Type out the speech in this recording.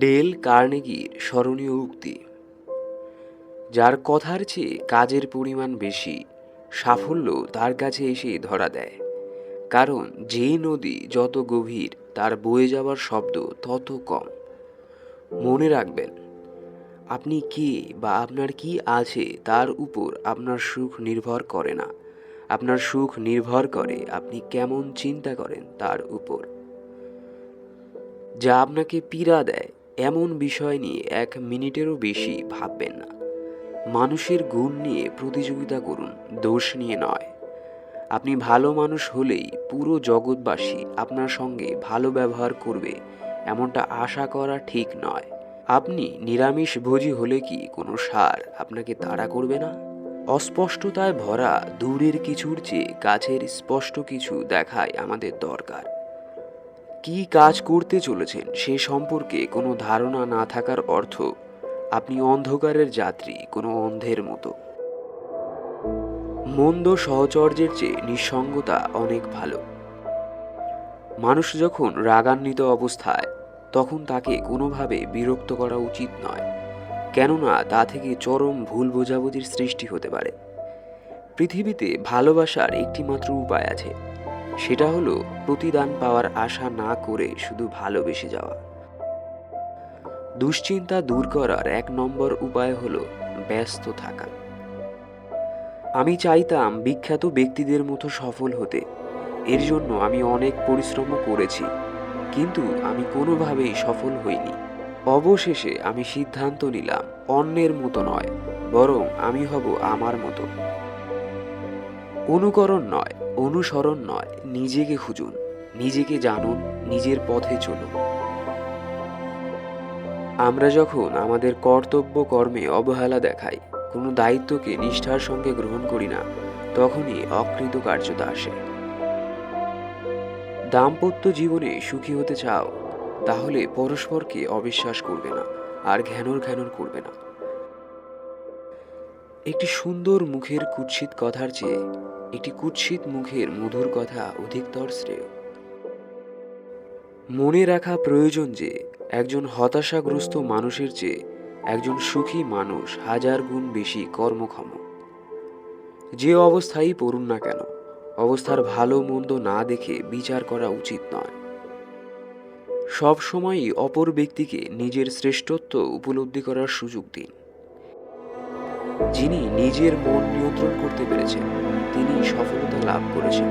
Del কার্নেগির স্মরণীয় উক্তি: যার কথার চেয়ে কাজের পরিমাণ বেশি, সাফল্য তার কাছে এসে ধরা দেয়। কারণ যে নদী যত গভীর, তার বয়ে যাওয়ার শব্দ তত কম। মনে রাখবেন, আপনি কে বা আপনার কি আছে তার উপর আপনার সুখ নির্ভর করে না। আপনার সুখ নির্ভর করে আপনি কেমন চিন্তা করেন তার উপর। যা আপনাকে পীড়া দেয় এমন বিষয় নিয়ে 1 মিনিটেরও বেশি ভাববেন না। মানুষের গুণ নিয়ে প্রতিযোগিতা করুন, দোষ নিয়ে নয়। আপনি ভালো মানুষ হলেই পুরো জগৎবাসী আপনার সঙ্গে ভালো ব্যবহার করবে এমনটা আশা করা ঠিক নয়। আপনি নিরামিষভোজী হলে কি কোনো ষাঁড় আপনাকে তাড়া করবে না? অস্পষ্টতায় ভরা দূরের কিছুর চেয়ে কাছের স্পষ্ট কিছু দেখাই আমাদের দরকার। কি কাজ করতে চলেছেন সে সম্পর্কে কোনো ধারণা না থাকার অর্থ আপনি অন্ধকারের যাত্রী, কোনো অন্ধের মতো। মন্দ সহচর্যের চেয়ে নিঃসঙ্গতা অনেক ভালো। মানুষ যখন রাগান্বিত অবস্থায়, তখন তাকে কোনোভাবে বিরক্ত করা উচিত নয়, কেননা তা থেকে চরম ভুল বোঝাবুঝির সৃষ্টি হতে পারে। পৃথিবীতে ভালোবাসার একটিমাত্র উপায় আছে, সেটা হলো প্রতিদান পাওয়ার আশা না করে শুধু ভালোবেসে যাওয়া। দুশ্চিন্তা দূর করার 1 নম্বর উপায় হলো ব্যস্ত থাকা। আমি চাইতাম বিখ্যাত ব্যক্তিদের মতো সফল হতে। এর জন্য আমি অনেক পরিশ্রমও করেছি, কিন্তু আমি কোনোভাবেই সফল হইনি। অবশেষে আমি সিদ্ধান্ত নিলাম, অন্যের মতো নয়, বরং আমি হব আমার মতো। অনুকরণ নয়, অনুসরণ নয়, নিজেকে খুঁজুন, নিজেকে জানুন, নিজের পথে চলুন। আমরা যখন আমাদের কর্তব্য কর্মে অবহেলা দেখাই, কোনো দায়িত্বকে নিষ্ঠার সঙ্গে গ্রহণ করি না, তখনই অকৃতকার্যতা আসে। দাম্পত্য জীবনে সুখী হতে চাও, তাহলে পরস্পরকে অবিশ্বাস করবে না আর ঘ্যানর ঘ্যানর করবে না। একটি সুন্দর মুখের কুৎসিত কথার চেয়ে একটি কুৎসিত মুখের মধুর কথা অধিকতর শ্রেয়। মনে রাখা প্রয়োজন যে একজন হতাশাগ্রস্ত মানুষের চেয়ে একজন সুখী মানুষ 1000 গুণ বেশি কর্মক্ষম। যে অবস্থায় পড়ুন না কেন, অবস্থার ভালো মন্দ না দেখে বিচার করা উচিত নয়। সব সময়ই অপর ব্যক্তিকে নিজের শ্রেষ্ঠত্ব উপলব্ধি করার সুযোগ দিন। যিনি নিজের মন নিয়ন্ত্রণ করতে পেরেছেন, তিনি সফলতা লাভ করেছেন।